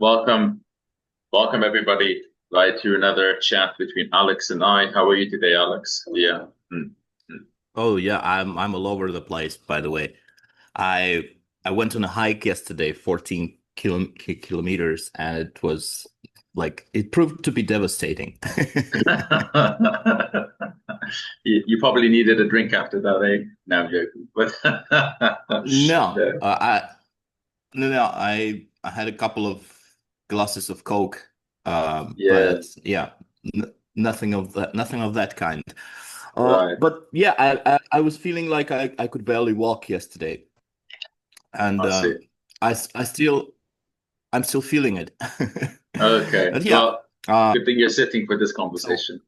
Welcome, welcome everybody, right, to another chat between Alex and I. How are you today, Alex? Yeah. Mm, mm. Oh yeah, I'm all over the place, by the way. I I went on a hike yesterday, 14 kilometers, and it was like it proved to be devastating. You probably needed a drink after that, eh? No, I'm joking. But No, yeah, I had a couple of glasses of Coke, yeah, but yeah, n nothing of that kind. right. But yeah, I was feeling like I could barely walk yesterday, and I see. I'm still feeling it. Okay. And yeah, Well, uh, good thing you're sitting for this so conversation.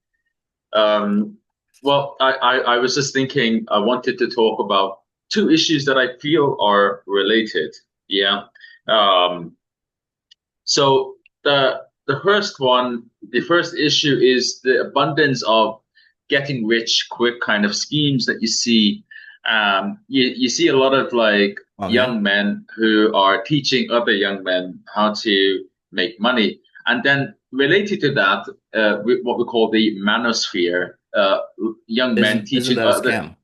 Um, well, I was just thinking I wanted to talk about two issues that I feel are related. Yeah. Um, So the first one, the first issue is the abundance of getting rich quick kind of schemes that you see. You see a lot of like okay. young men who are teaching other young men how to make money, and then related to that, what we call the manosphere, young men Isn't teaching that a other. scam?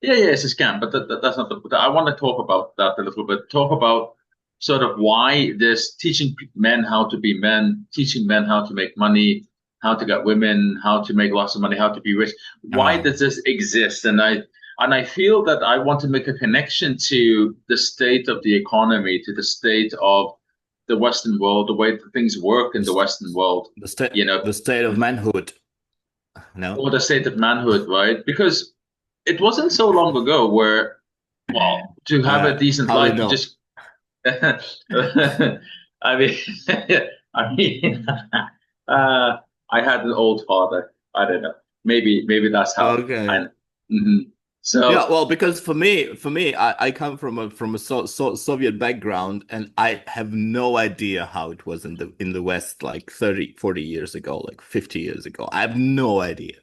Yeah, yeah, it's a scam, but that's not the. I want to talk about that a little bit. Talk about sort of why this teaching men how to be men, teaching men how to make money, how to get women, how to make lots of money, how to be rich. Why Uh, does this exist? And I feel that I want to make a connection to the state of the economy, to the state of the Western world, the way that things work in the the st Western world. You know, the state of manhood. No? or the state of manhood, right? Because it wasn't so long ago where, well, to have a decent How do you life, you know? just, I mean, I mean, I had an old father. I don't know. Maybe that's how. Okay. And mhm. Yeah, So, well, because for me, I come from a Soviet background, and I have no idea how it was in the West like 30, 40 years ago, like 50 years ago. I have no idea,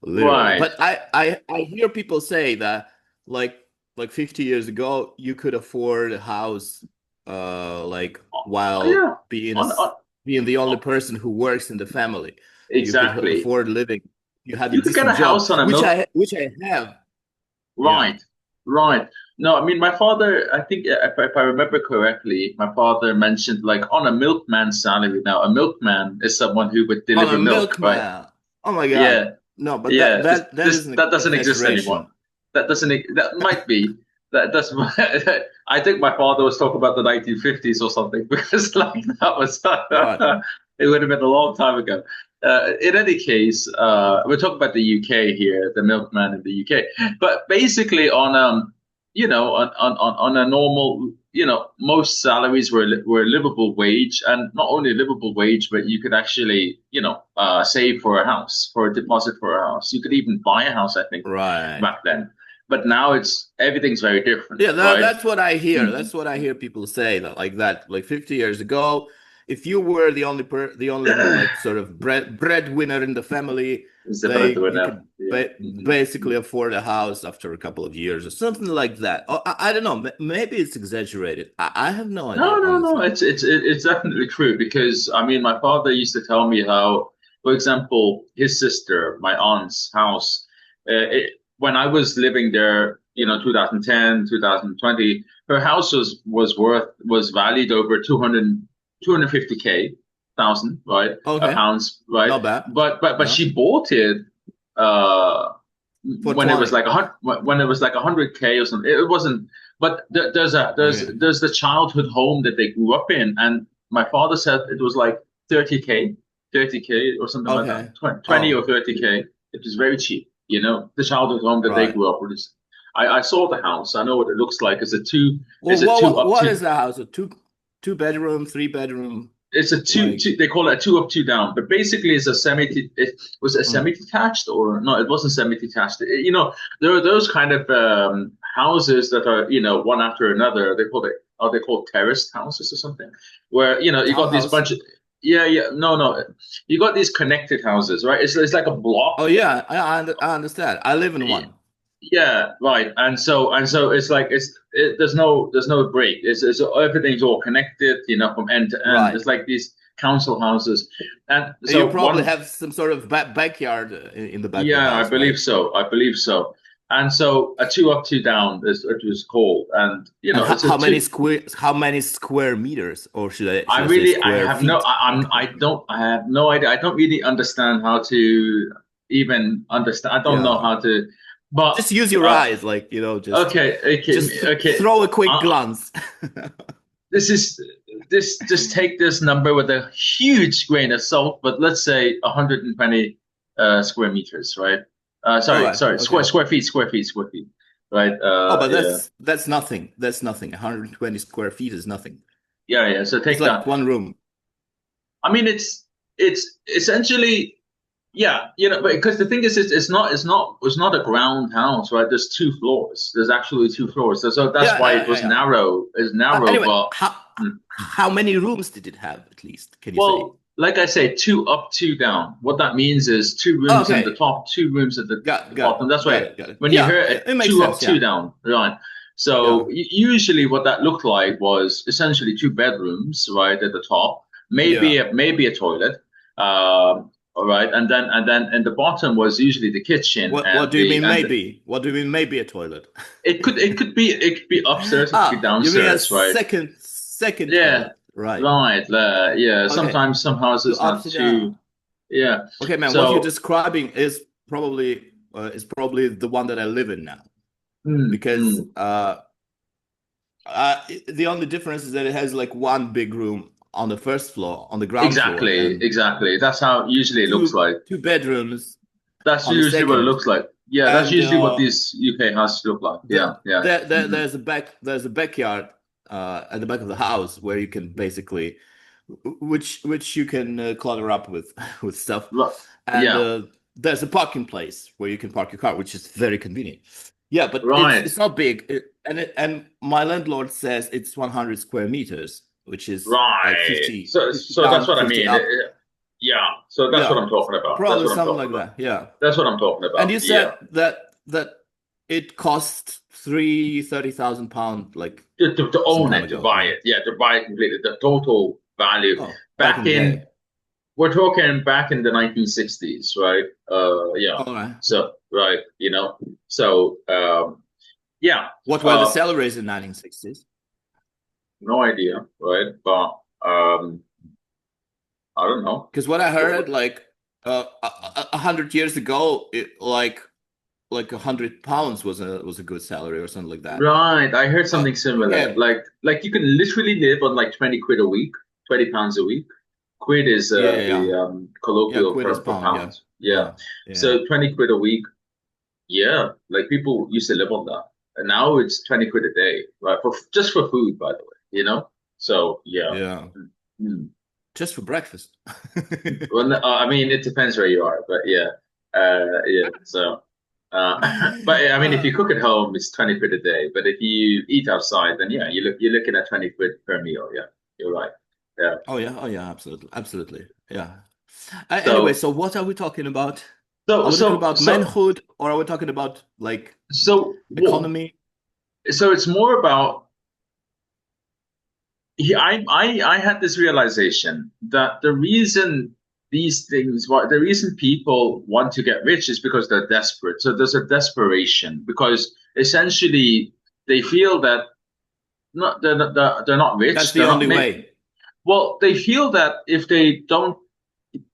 literally. right. But I hear people say that like like 50 years ago, you could afford a house like Oh, while yeah. On, being the only on, person who works in the family. You could exactly. afford living. You had a You could get decent a job, house on a milk. which I have. Yeah. Right, right. No, I mean, my father, I think if I remember correctly, my father mentioned like on a milkman's salary. Now, a milkman is someone who would On a deliver milk, right? milkman. Oh my God. Yeah, No, but yeah. that is an That doesn't exist anymore. exaggeration. That might be. That's I think my father was talking about the 1950s or something because like that was Right. it would have been a long time ago. In any case, we're talking about the UK here, the milkman in the UK. But basically, on a normal, most salaries were livable wage, and not only livable wage, but you could actually, save for a house, for a deposit for a house. You could even buy a house, I think, Right. back then. But now everything's very different, Yeah, right? that's what I hear. Mhm. That's what I hear people say that like that. Like 50 years ago, if you were the only like sort of breadwinner in the family, It's the like you breadwinner. could Yeah. basically afford a house after a couple of years or something like that. Or, I don't know. Maybe it's exaggerated. I have no No, idea, no, no. honestly. It's definitely true because I mean, my father used to tell me how, for example, his sister, my aunt's house, when I was living there, 2010, 2020, her house was valued over 250K thousand, right? Okay, Pounds, right? not bad. But No, she bought it uh for when it was 20. like when it was like 100K or something. It wasn't. But Okay. there's the childhood home that they grew up in, and my father said it was like 30K, 30K or something like that, Okay. 20 or Oh, 30K. It was very cheap, the childhood home that they right. grew up with. I saw the house. I know what it looks like. Well, Is it two up what two? is the house? A two bedroom, three bedroom, It's a two. like They call it a two up, two down. But basically, it's a semi. It was a uh, semi-detached, or no? It wasn't semi-detached. There are those kind of houses that are one after another. They call it. Are they called terraced houses or something? Where you got these townhouse. bunch of. Yeah, yeah. No, no. You got these connected houses, right? It's like a block. Oh yeah, I understand. I live in one. Yeah, right. And so it's like there's no break. It's everything's all connected, from end to end. Right. It's like these council houses, and You so probably one. have some sort of backyard in the back of the Yeah, I house, believe right? so. I believe so. And so a two up, two down is it was called, and And it's a two. how many square meters, or I should I say really, I square have no, feet? I have no idea. I don't really understand how to even understand. I don't know Yeah. how to, but Just use your uh, eyes, like, okay, just okay, okay. throw a quick Uh, glance. this is this. Just take this number with a huge grain of salt. But let's say 120 square meters, right? All Sorry, right. sorry, Okay. square feet, right? Oh, but Yeah, that's nothing. That's nothing. 120 square feet is nothing. yeah, yeah. So It's take like that. one room. I mean, it's essentially. Yeah, because the thing is, it's not a ground house, right? There's two floors. There's actually two floors. So that's Yeah, why it yeah, yeah, was yeah. narrow. It's narrow, Anyway, but hmm. how many rooms did it have at least? Can you say? Well, like I say, two up, two down. What that means is two Oh, rooms in the okay. top, two rooms at the Got bottom. it. That's Got why it. Got it. when you Yeah, hear yeah, it, it makes two up, sense. two Yeah. down, right? So Yeah. usually, what that looked like was essentially two bedrooms, right at the top, maybe Yeah. maybe a toilet, all right, and then in the bottom was usually the kitchen What and do you the mean and the, maybe? What do you mean maybe a toilet? it could be upstairs, it could be Ah, you mean a downstairs, right? second Yeah, toilet, right? right. Yeah. Okay. Sometimes some So houses not upside too. down. Yeah. Okay, man. What you're So, describing is probably the one that I live in now, mm, because mm, the only difference is that it has like one big room on the first floor, on the ground floor, exactly, and exactly. That's how usually it looks like. two bedrooms That's on the usually what it second, looks like. Yeah, that's and usually what these UK houses look like. Yeah, yeah. Hmm. there's a backyard at the back of the house where you can basically which you can clutter up with with stuff, and Yeah, there's a parking place where you can park your car, which is very convenient. Yeah, but right, it's not big, and my landlord says it's 100 square meters, which is like right. 50 So, 50 that's down, what I 50 mean. up. Yeah. So that's what Yeah, I'm talking about. That's probably what I'm something talking like about. that. Yeah. That's what I'm talking And about. you Yeah. said that it cost three 30,000 pound like To some own time it, to ago, buy right? it. Yeah, to buy it completely. The total value. Oh, back in Back the in day. We're talking back in the 1960s, right? Yeah. All right. So, right, so, yeah, What were the uh, salaries in 1960s? no idea, right? But I don't know. Because what I heard, What- like 100 years ago, like 100 pounds was a good salary or something like that. Right, I heard something But similar. again, Like you can literally live on like 20 quid a week, 20 pounds a week. Quid is yeah, yeah, the yeah. Yeah, colloquial quid is term for pound. Yeah, pounds. Yeah. yeah, yeah. So 20 quid a week. Yeah, like people used to live on that, and now it's 20 quid a day, right? For just for food, by the way, So yeah. Yeah. Mm. Just for breakfast. Well, no, I mean, it depends where you are, but yeah, yeah. So, but I mean, if you Uh, cook at home, it's 20 quid a day. But if you eat outside, then yeah, you're looking at 20 quid per meal. Yeah, you're right. Yeah. oh yeah, absolutely, absolutely. Yeah. Anyway, So, so what are we talking about? so, Are we talking so, about so, manhood, or are we talking about like so, economy? so it's more about. I had this realization that the reason the reason people want to get rich is because they're desperate. So there's a desperation because essentially they feel that they're not That's rich. the They're not only make way. Well, they feel that if they don't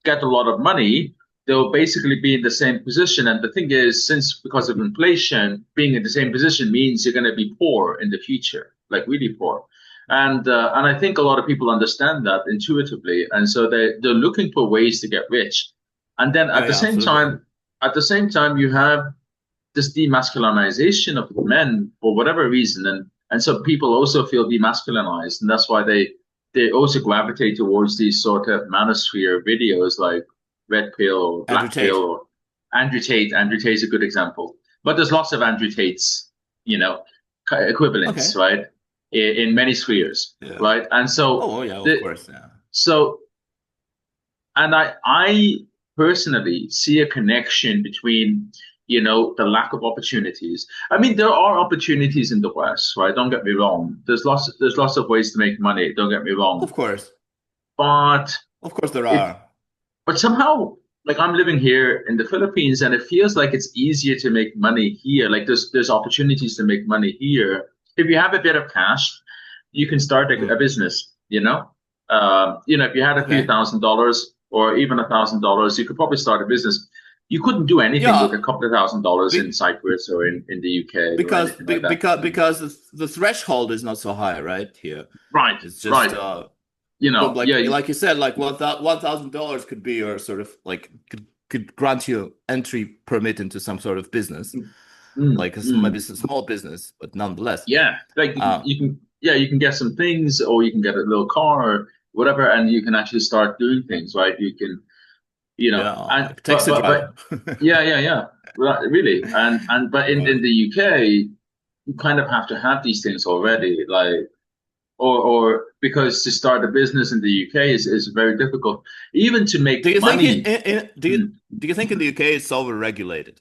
get a lot of money, they'll basically be in the same position. And the thing is, since because of inflation, being in the same position means you're going to be poor in the future, like really poor. And I think a lot of people understand that intuitively, and so they're looking for ways to get rich. And then Yeah, yeah, absolutely. at the same time, you have this demasculinization of men for whatever reason, and so people also feel demasculinized, and that's why they also gravitate towards these sort of manosphere videos like red pill or Andrew black pill Tate. or Andrew Tate. Andrew Tate is a good example, but there's lots of Andrew Tates, you know, equivalents, Okay. right, in many spheres, Yeah. right, and so Oh, yeah, of the course. Yeah. so and I personally see a connection between the lack of opportunities. I mean, there are opportunities in the West, right? Don't get me wrong. There's lots of ways to make money. Don't get me wrong, Of course. but Of course there it are. but somehow, like I'm living here in the Philippines, and it feels like it's easier to make money here. Like there's opportunities to make money here. If you have a bit of cash, you can start a Mm. business. If you had a few Okay. $1,000s or even $1,000, you could probably start a business. You couldn't do anything with a Yeah, couple of $1,000s in be, Cyprus or in the UK or anything like that. because the threshold is not so high, right? Here. Right, It's right. just so Yeah. like you said, like $1,000 could be your sort of like could grant you entry permit into some sort of business, Mm, like maybe mm. it's a small business, but nonetheless. Yeah, like Um, you can get some things, or you can get a little car or whatever, and you can actually start doing things, right? You can, yeah, and like but taxi but but driver. yeah, yeah, yeah, right, really, and but in Right. the UK, you kind of have to have these things already, like or because to start a business in the UK is very difficult, even to make Do you think money. Mm. do you think in the UK it's overregulated?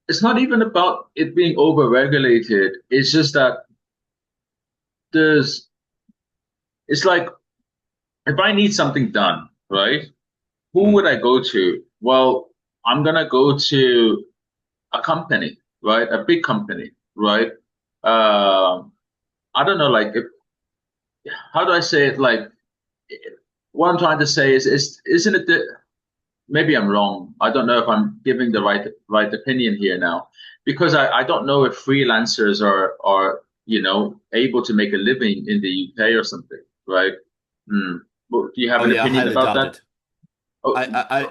It's not even about it being overregulated. It's just that there's. It's like if I need something done, right? Who Mm. would I go to? Well, I'm gonna go to a company, right? A big company, right? Um, I don't know, like, how do I say it? Like, what I'm trying to say is isn't it that maybe I'm wrong? I don't know if I'm giving the right opinion here now, because I don't know if freelancers are able to make a living in the UK or something, right? Hmm. Well, do you have Oh an yeah, I opinion highly about doubt that? it. Oh,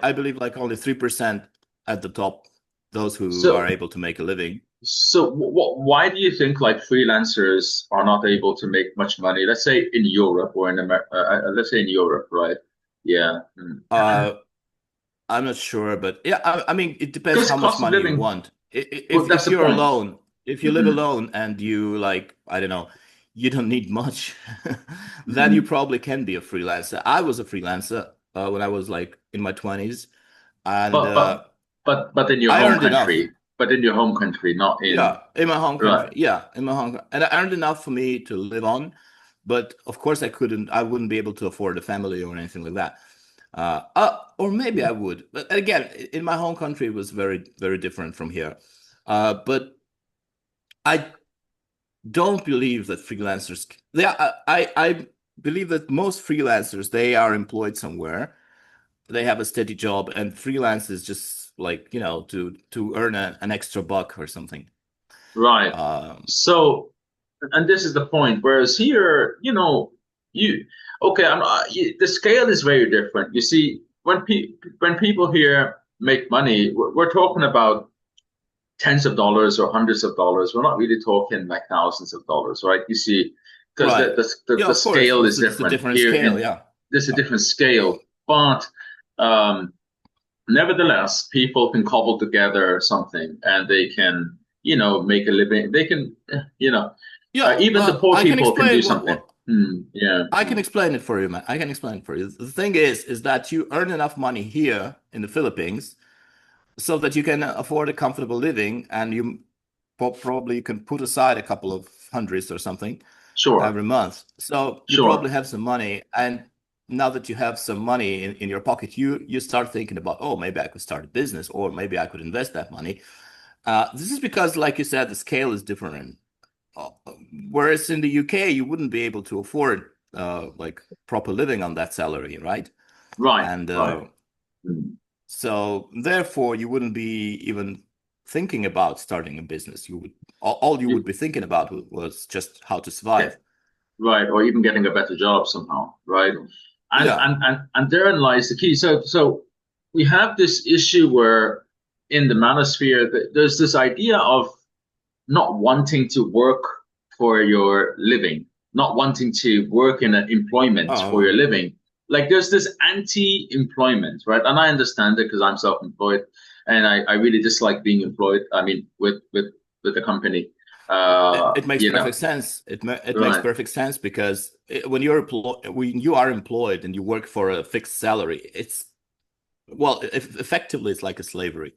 I believe like only 3% at the top, those who are so able to make a living. So, why do you think like freelancers are not able to make much money? Let's say in Europe or in America. Let's say in Europe, right? Yeah. Uh, I'm not sure, but yeah, I mean, it depends Because how much cost of money you living. want. Well, that's If the you're point. alone, if you live Hmm. alone and you like, I don't know, you don't need much, then you Hmm. probably can be a freelancer. I was a freelancer when I was like in my 20s, and But but but in your I home earned enough. country, but in your home country, not in Yeah, in my home right. country. Yeah, in my home, and I earned enough for me to live on. But of course, I wouldn't be able to afford a family or anything like that. Or maybe I would. But again, in my home country, it was very, very different from here. But I don't believe that freelancers, I believe that most freelancers, they are employed somewhere. They have a steady job, and freelance is just like, to earn an extra buck or something. Right. Um, So, and this is the point. Whereas here, you okay. The scale is very different. You see, when people here make money, we're talking about tens of dollars or hundreds of dollars. We're not really talking like thousands of dollars, right? You see, because right. Yeah, the of course. scale is It's a different different here, scale. and Yeah. there's a Yeah. different scale. But um, nevertheless, people can cobble together something, and they can, make a living. They can, Yeah. even the poor I can people can do explain something. Yeah. I can explain it for you, man. I can explain it for you. The thing is that you earn enough money here in the Philippines so that you can afford a comfortable living, and you probably can put aside a couple of hundreds or something Sure. every month. So you Sure. probably have some money, and now that you have some money in your pocket, you start thinking about, oh, maybe I could start a business, or maybe I could invest that money. This is because, like you said, the scale is different. Uh, Whereas in the UK, you wouldn't be able to afford like proper living on that salary, right? Right. And Right. Mm. so therefore, you wouldn't be even thinking about starting a business. All you would You- be thinking about was just how to yeah. survive. Right. Or even getting a better job somehow. Right. And Yeah. and and and therein lies the key. So we have this issue where in the manosphere there's this idea of not wanting to work for your living, not wanting to work in an employment for your Oh, living. Like there's this anti-employment, right? And I understand it because I'm self-employed, and I really dislike being employed. I mean, with the company, it makes perfect sense. It makes right, perfect sense because when you are employed and you work for a fixed salary, it's well, effectively it's like a slavery.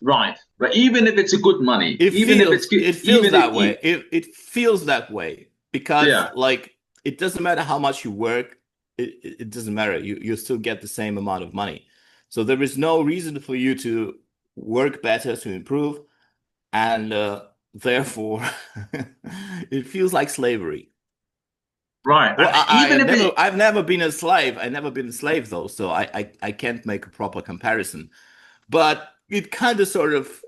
Right. But even if it's a good money, It even if feels it's good, it feels even if, that way. It feels that way because yeah, like it doesn't matter how much you work, it doesn't matter. You still get the same amount of money. So there is no reason for you to work better to improve, and therefore it feels like slavery. right. Well, Even if it, I've never been a slave. I've never been a slave though, so I can't make a proper comparison. But it kind of sort of,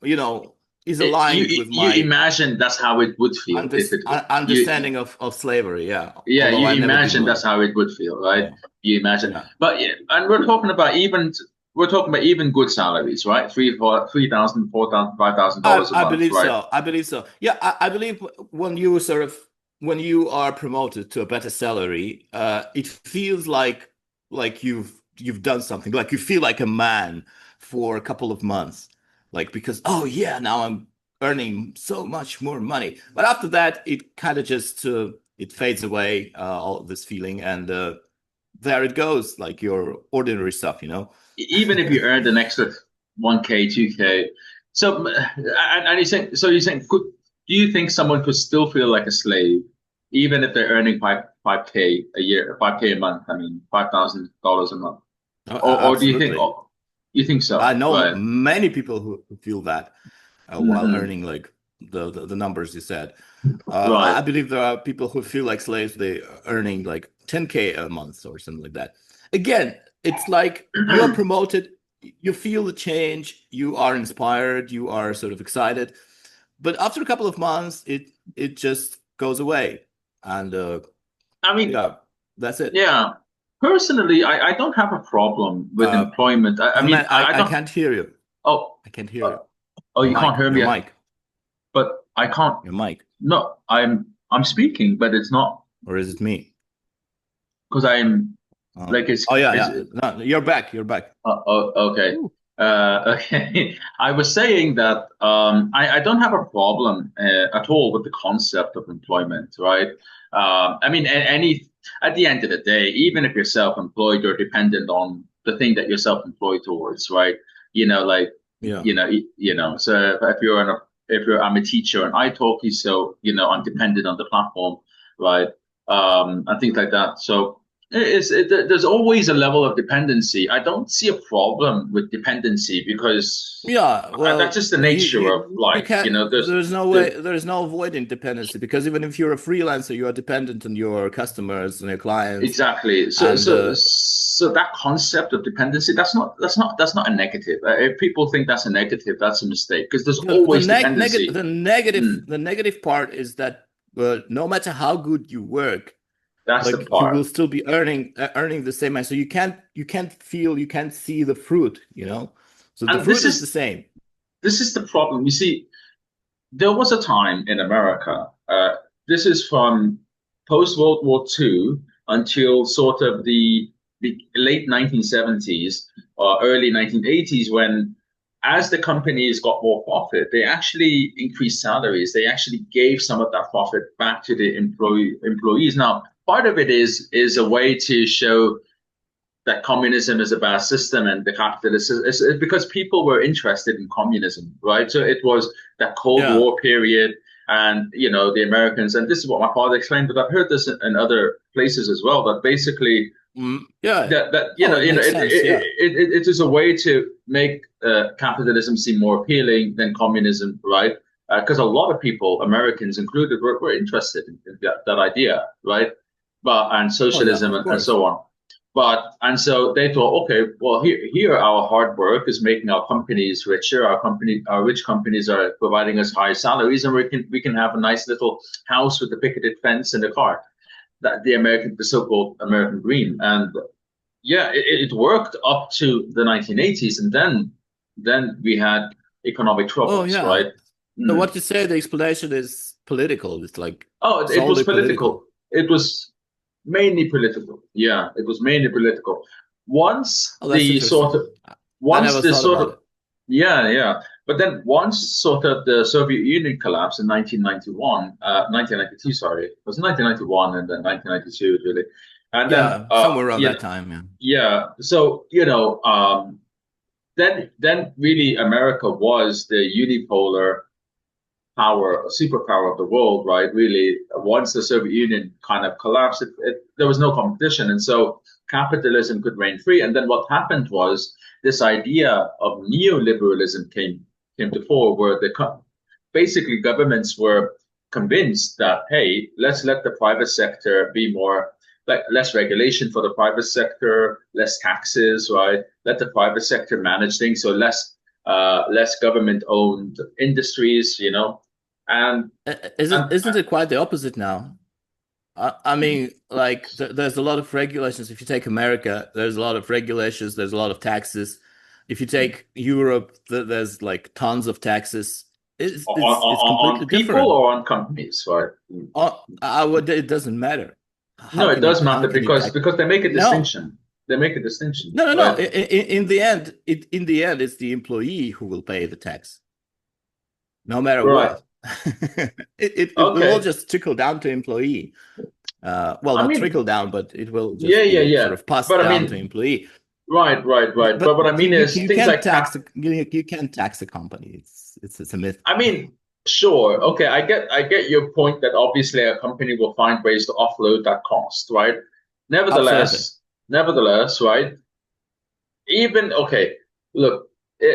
you know, is aligned with you my imagine that's how it would feel if it you understanding of slavery. Yeah, yeah, although I've you never been imagine that's one. how it would feel, right? Yeah, You imagine, yeah. but yeah, and we're talking about even good salaries, right? Three thousand, 4,000, $5,000 a I month, believe right? so. I believe so. Yeah, I believe when you sort of when you are promoted to a better salary, it feels like you've done something. Like you feel like a man for a couple of months, like because oh yeah, now I'm earning so much more money. But after that, it kind of just it fades away, all this feeling, and there it goes, like your ordinary stuff, you know. Even if you earned an extra 1K, 2K. So, and you're saying, do you think someone could still feel like a slave, even if they're earning 5K a year, 5K a month? I mean, $5,000 a month, Oh, or do you think, absolutely. oh, you think I so, know right? many people who feel that while Hmm. earning like the numbers you said. Right. I believe there are people who feel like slaves. They are earning like 10K a month or something like that. Again, it's like you're promoted, you feel the change, you are inspired, you are sort of excited. But after a couple of months, it just goes away, and I mean, yeah, that's it. yeah. Personally, I don't have a problem with Uh, employment. I mean, man, I I don't. can't hear you. Oh, I can't hear uh, you. oh, you can't hear Your me, mic, but I can't. your mic, No, I'm speaking, but it's not or is it me? because I'm like Oh yeah, it's yeah. No, you're back. You're back. oh, okay. Ooh. Okay. I was saying that I don't have a problem at all with the concept of employment, right? I mean, any at the end of the day, even if you're self-employed, you're dependent on the thing that you're self-employed towards, right? You know, like Yeah. you know. So if you're I'm a teacher and I talk, so I'm dependent on the platform, right? And things like that. So. There's always a level of dependency. I don't see a problem with dependency because Yeah, that's well, just the nature of you life. can't. There's no The way. There's no avoiding dependency because even if you're a freelancer, you are dependent on your customers and your clients, exactly. and So that concept of dependency that's not a negative. If people think that's a negative, that's a mistake because there's the always dependency. negative Mm, the negative part is that no matter how good you work, that's the like you will part. still be earning the same amount. So you can't see the fruit, you know. So the And fruit is the same. this is the problem. You see, there was a time in America. This is from post World War II until sort of the late 1970s or early 1980s, when, as the companies got more profit, they actually increased salaries. They actually gave some of that profit back to the employees. Now, part of it is a way to show that communism is a bad system and the capitalism is because people were interested in communism, right? So it was that Cold Yeah. War period, and the Americans, and this is what my father explained, but I've heard this in other places as well. That basically Yeah. that Oh, it makes sense. Yeah. it is a way to make capitalism seem more appealing than communism, right? Because a lot of people, Americans included, were interested in that idea, right? But and Oh, yeah, socialism of and course. so on. But and so they thought, okay, well here our hard work is making our companies richer. Our rich companies are providing us high salaries, and we can have a nice little house with a picketed fence and a car. That the so-called American dream, and yeah, it worked up to the 1980s, and then we had economic Oh, troubles, yeah. right? So Mm. what you say, the explanation is political. It's like Oh, it was solely political. political. It was mainly political. Yeah, it was mainly political. Once Oh, that's the interesting. sort of I once never the thought sort about of it. yeah, yeah. But then once sort of the Soviet Union collapsed in 1991, 1992, sorry, it was 1991 and then 1992 really, and then Yeah, somewhere around that time. Yeah. yeah. So then really America was the unipolar power, superpower of the world, right? Really, once the Soviet Union kind of collapsed, there was no competition, and so capitalism could reign free. And then what happened was this idea of neoliberalism came to fore, where basically governments were convinced that hey, let's let the private sector be more like less regulation for the private sector, less taxes, right? Let the private sector manage things, so less government owned industries, and Isn't it quite the opposite now? I mean, like there's a lot of regulations. If you take America, there's a lot of regulations. There's a lot of taxes. If you take Europe, there's like tons of taxes. It's on completely people different. or on companies, right? I would, it doesn't matter. No, it does How matter can you because tax? they make a No, distinction. They make a distinction, no. right? In the end, in the end, it's the employee who will pay the tax, no matter Right. what. It will all Okay. just trickle down to employee. Well, I not mean, trickle down, but it will yeah, just yeah, be sort yeah. of passed But I down to mean, employee. right, right, right. But what I But mean is you things can't like tax you can't tax a company. It's a myth. I mean, sure. Okay, I get your point that obviously a company will find ways to offload that cost, right? Absolutely. Nevertheless, right? Even okay, look.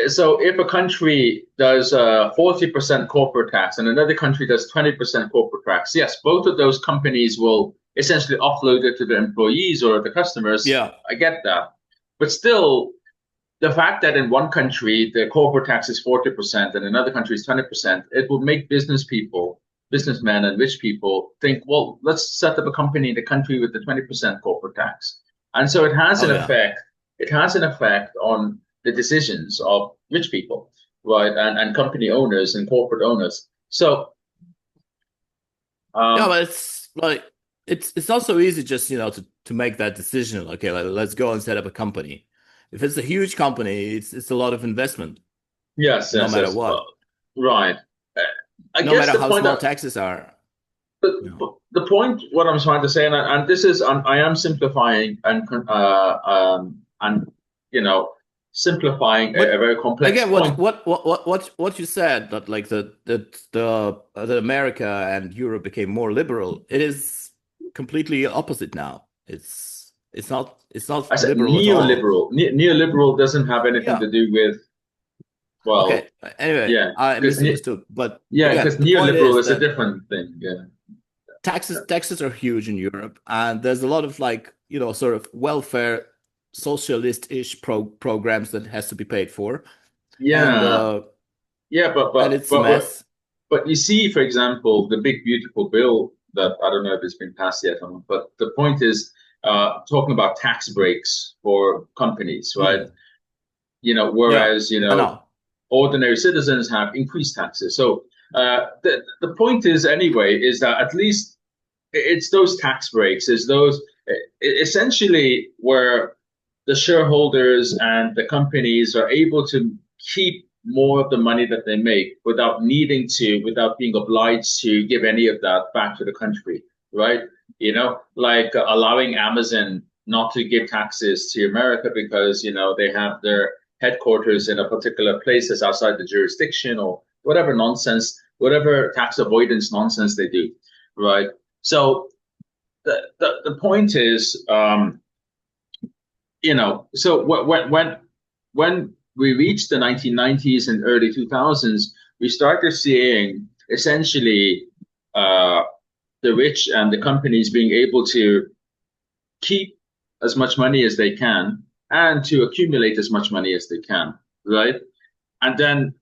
So if a country does 40% corporate tax and another country does 20% corporate tax, yes, both of those companies will essentially offload it to the employees or the customers. Yeah. I get that, but still, the fact that in one country the corporate tax is 40% and another country is 20%, it will make businessmen and rich people think, well, let's set up a company in the country with the 20% corporate tax. And so Oh yeah. it has an effect on the decisions of rich people, right? And company owners and corporate owners. So, Yeah, um, but it's like it's not so easy just, to make that decision. Okay, let's go and set up a company. If it's a huge company, it's a lot of investment, yes, no yes, matter yes. what. Right. Uh, I No guess matter the how point small that taxes are. You know. the point, what I'm trying to say, and this is, I am simplifying and simplifying a But very complex again, point. what you said, that like the America and Europe became more liberal. It is completely opposite now. It's not I said liberal at all. neoliberal. Neoliberal doesn't have anything Yeah. to do with, well, Okay. Anyway, yeah, I because misunderstood. But yeah, again, because the point neoliberal is is a that different thing. Yeah, taxes are huge in Europe, and there's a lot of, like, sort of welfare socialist-ish programs that has to be paid for, and yeah, yeah. it's a mess. But you see, for example, the big beautiful bill that I don't know if it's been passed yet or not, but the point is talking about tax breaks for companies, right? Mm. Yeah, Whereas I know. ordinary citizens have increased taxes. So the point is anyway is that at least it's those tax breaks, is those essentially where the shareholders and the companies are able to keep more of the money that they make without being obliged to give any of that back to the country, right? Like allowing Amazon not to give taxes to America because, they have their headquarters in a particular place that's outside the jurisdiction or whatever nonsense, whatever tax avoidance nonsense they do, right? So the point is, so when we reached the 1990s and early 2000s, we started seeing essentially uh, the rich and the companies being able to keep as much money as they can and to accumulate as much money as they can, right? And then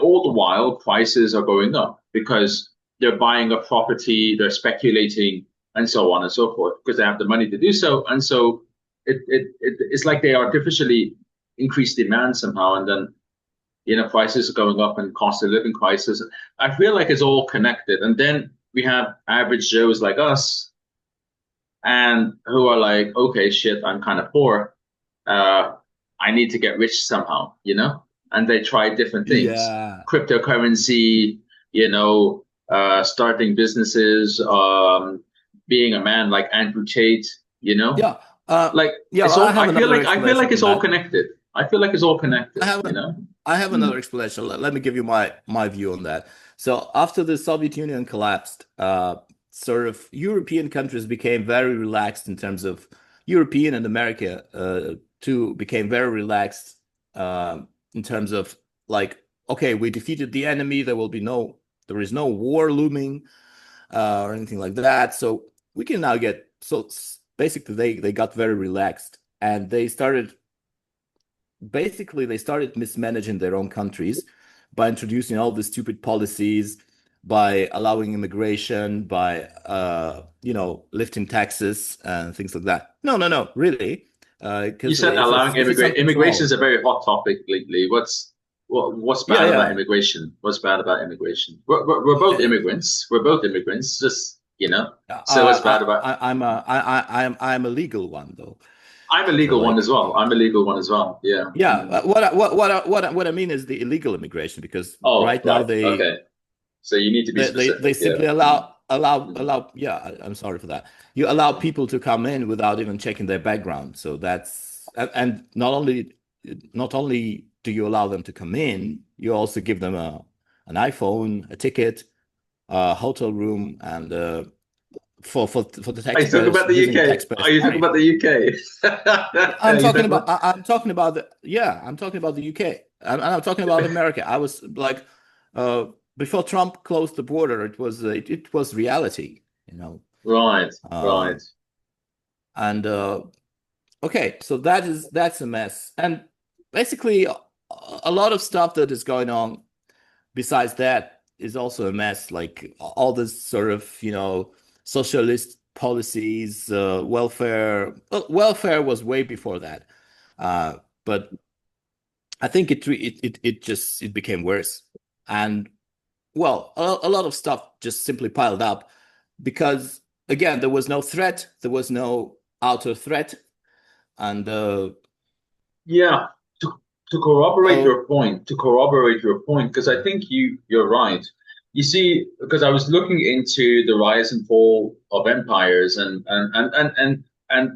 all the while prices are going up because they're buying a property, they're speculating, and so on and so forth because they have the money to do so. And so it's like they artificially increase demand somehow, and then prices are going up and cost of living crisis. I feel like it's all connected, and then we have average Joes like us, and who are like, okay, shit, I'm kind of poor. Uh, I need to get rich somehow, and they try different things, Yeah. cryptocurrency, starting businesses, being a man like Andrew Tate, Yeah. like Yeah, it's well, I all. have I feel another like explanation it's for all that. connected. I feel like it's all I connected, have you an, know? I have Mm. another explanation. Let me give you my view on that. So after the Soviet Union collapsed, sort of European countries became very relaxed in terms of European and America too became very relaxed in terms of like, okay, we defeated the enemy. There is no war looming or anything like that. So we can now get basically they got very relaxed and they started mismanaging their own countries by introducing all the stupid policies, by allowing immigration, by lifting taxes and things like that. No, really, You because said allowing if it's immigration is uncontrolled, a very hot topic lately. What's yeah, bad about yeah. immigration? What's bad about immigration? We're both immigrants. We're both immigrants. Just So what's bad about? I'm a legal one though. I'm a So legal one as like, well. I'm a legal one as well. Yeah. yeah, Mm. what I mean is the illegal immigration because Oh, right now right. Okay. So you need to be they specific. Yeah. simply Mm. Mm. allow yeah, I'm sorry for that. You allow people to come in without even checking their background. So that's and not only do you allow them to come in, you also give them a an iPhone, a ticket, a hotel room, and for the Are you talking taxpayers about the using the UK? taxpayers' Are you talking money. about the UK? I'm You talking talking about about? I'm talking about I'm talking about the UK. And I'm talking about America. I was like uh before Trump closed the border, it was reality, you know. Right. Um Right. and okay, so that's a mess. And basically a lot of stuff that is going on besides that is also a mess, like all this sort of, socialist policies, welfare was way before that. But I think it became worse. And well, a lot of stuff just simply piled up because again, there was no threat, there was no outer threat, and Yeah, to so to corroborate your point, because I think you're right. You see, because I was looking into the rise and fall of empires, and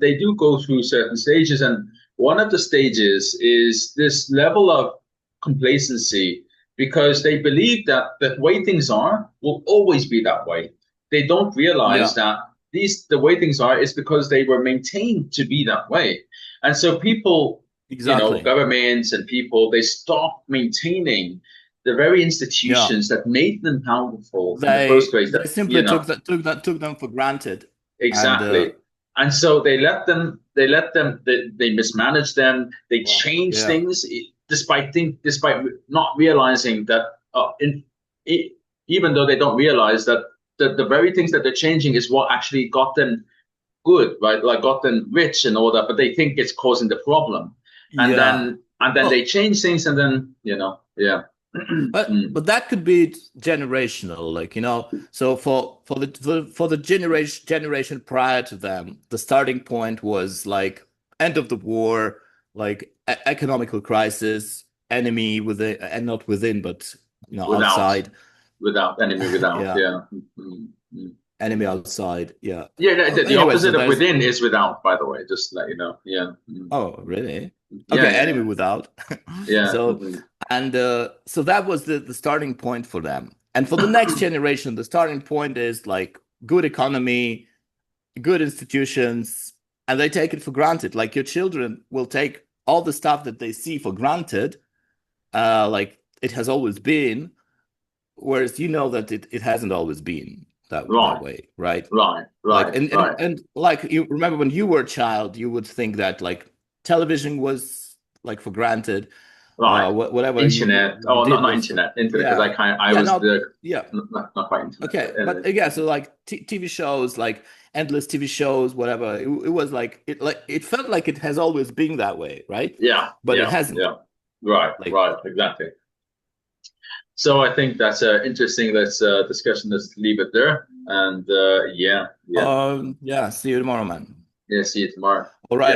they do go through certain stages, and one of the stages is this level of complacency because they believe that the way things are will always be that way. They don't realize yeah, that the way things are is because they were maintained to be that way. And so people, exactly. governments and people, they stop maintaining the very Yeah. institutions that made them powerful in the first place. They That, simply took them for granted. And exactly. And so they mismanage them, they well, change yeah. things despite not realizing that, e- even though they don't realize that the very things that they're changing is what actually got them good, right? Like got them rich and all that, but they think it's causing the problem. And Yeah. then they Well, change things and then, yeah. Mm. but that could be generational, like, so for the generation prior to them, the starting point was like end of the war, like economical crisis, enemy within, and not within, but Without outside. enemy without, Yeah, yeah. Mm, mm. enemy outside. Yeah. Yeah, the Anyway, so opposite of there's within is without, by the way, just to let you know. Yeah. Mm. oh, really? Yeah, Okay, yeah, enemy yeah. without. Yeah. So, Mhm. and so that was the starting point for them. And for the next generation, the starting point is like good economy, good institutions, and they take it for granted. Like your children will take all the stuff that they see for granted, like it has always been, whereas you know that it hasn't always been that Right, way, right? right, Like right, right, and like you remember when you were a child, you would think that like television was like for granted. right. Whatever Internet. you Oh, did not was for internet, because I yeah, was not the yeah. not quite internet, but Okay, anyway. but yeah, so like TV shows, like endless TV shows, whatever. It was like it felt like it has always been that way, right? Yeah, But it yeah, hasn't. yeah. Right, Like, right, exactly. So I think that's interesting. Let's discussion. Let's leave it there. And yeah, yeah, yeah. See you tomorrow, man. yeah. See you tomorrow. All right. Yeah.